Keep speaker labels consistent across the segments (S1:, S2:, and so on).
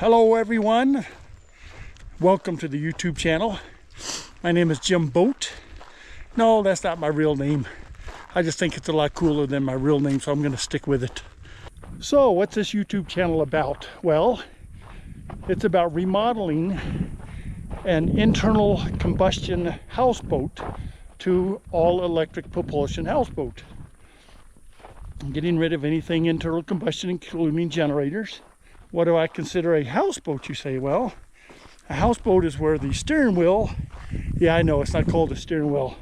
S1: Hello everyone, welcome to the YouTube channel. My name is Jim Boat. No, that's not my real name. I just think it's a lot cooler than my real name, so I'm going to stick with it. So what's this YouTube channel about? Well, it's about remodeling an internal combustion houseboat to all electric propulsion houseboat. Getting rid of anything internal combustion, including generators. What do I consider a houseboat, you say? Well, a houseboat is where the steering wheel, yeah, I know it's not called a steering wheel.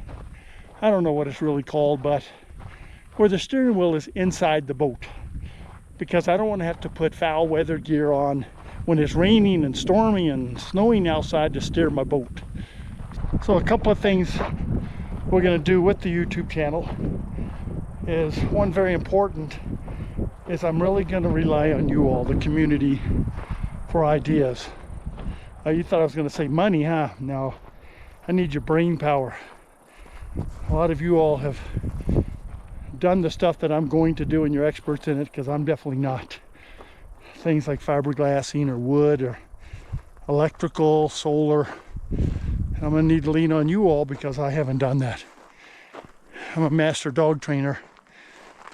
S1: I don't know what it's really called, but where the steering wheel is inside the boat. Because I don't want to have to put foul weather gear on when it's raining and storming and snowing outside to steer my boat. So a couple of things we're going to do with the YouTube channel is, one very important is I'm really going to rely on you all, the community, for ideas. You thought I was going to say money, huh? No, I need your brain power. A lot of you all have done the stuff that I'm going to do and you're experts in it, because I'm definitely not. Things like fiberglassing or wood or electrical, solar. And I'm going to need to lean on you all because I haven't done that. I'm a master dog trainer.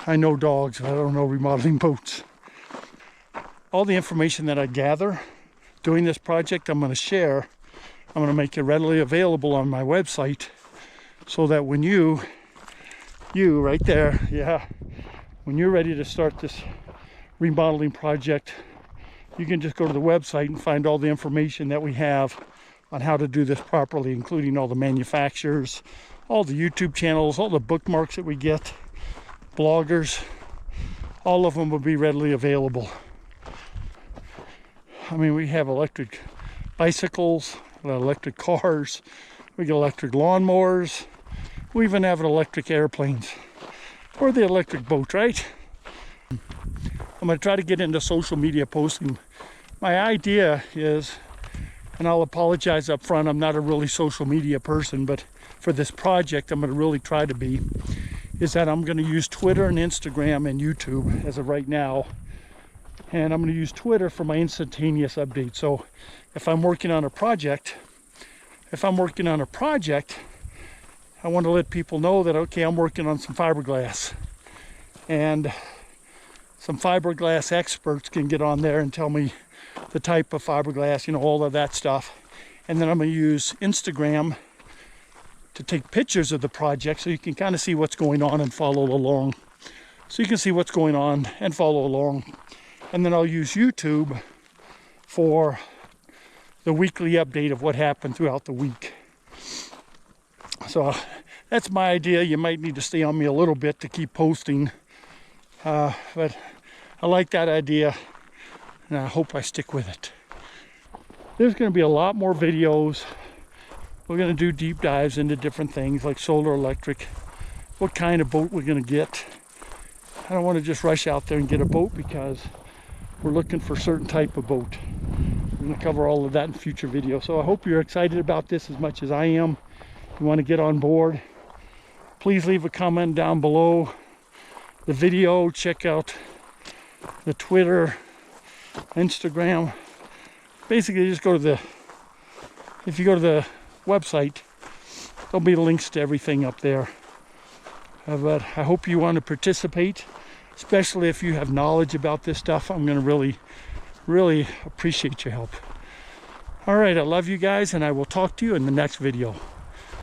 S1: I know dogs, but I don't know remodeling boats. All the information that I gather doing this project, I'm going to share. I'm going to make it readily available on my website so that when you right there, yeah, when you're ready to start this remodeling project, you can just go to the website and find all the information that we have on how to do this properly, including all the manufacturers, all the YouTube channels, all the bookmarks that we get, bloggers, all of them will be readily available. I mean, we have electric bicycles, electric cars, we get electric lawnmowers, we even have electric airplanes, or the electric boat, right? I'm going to try to get into social media posting. My idea is, and I'll apologize up front, I'm not a really social media person, but for this project I'm going to really try to be, is that I'm going to use Twitter and Instagram and YouTube as of right now. And I'm going to use Twitter for my instantaneous updates. So if I'm working on a project, I want to let people know that, okay, I'm working on some fiberglass. And some fiberglass experts can get on there and tell me the type of fiberglass, you know, all of that stuff. And then I'm going to use Instagram to take pictures of the project so you can kind of see what's going on and follow along. So you can see what's going on and follow along. And then I'll use YouTube for the weekly update of what happened throughout the week. So that's my idea. You might need to stay on me a little bit to keep posting. But I like that idea and I hope I stick with it. There's going to be a lot more videos. We're going to do deep dives into different things like solar, electric, what kind of boat we're going to get. I don't want to just rush out there and get a boat because we're looking for a certain type of boat. We're going to cover all of that in future videos. So I hope you're excited about this as much as I am. If you want to get on board, please leave a comment down below the video. Check out the Twitter, Instagram. Basically, just go to if you go to the website, there'll be links to everything up there. But I hope you want to participate, especially if you have knowledge about this stuff. I'm going to really appreciate your help. All right, I love you guys, and I will talk to you in the next video.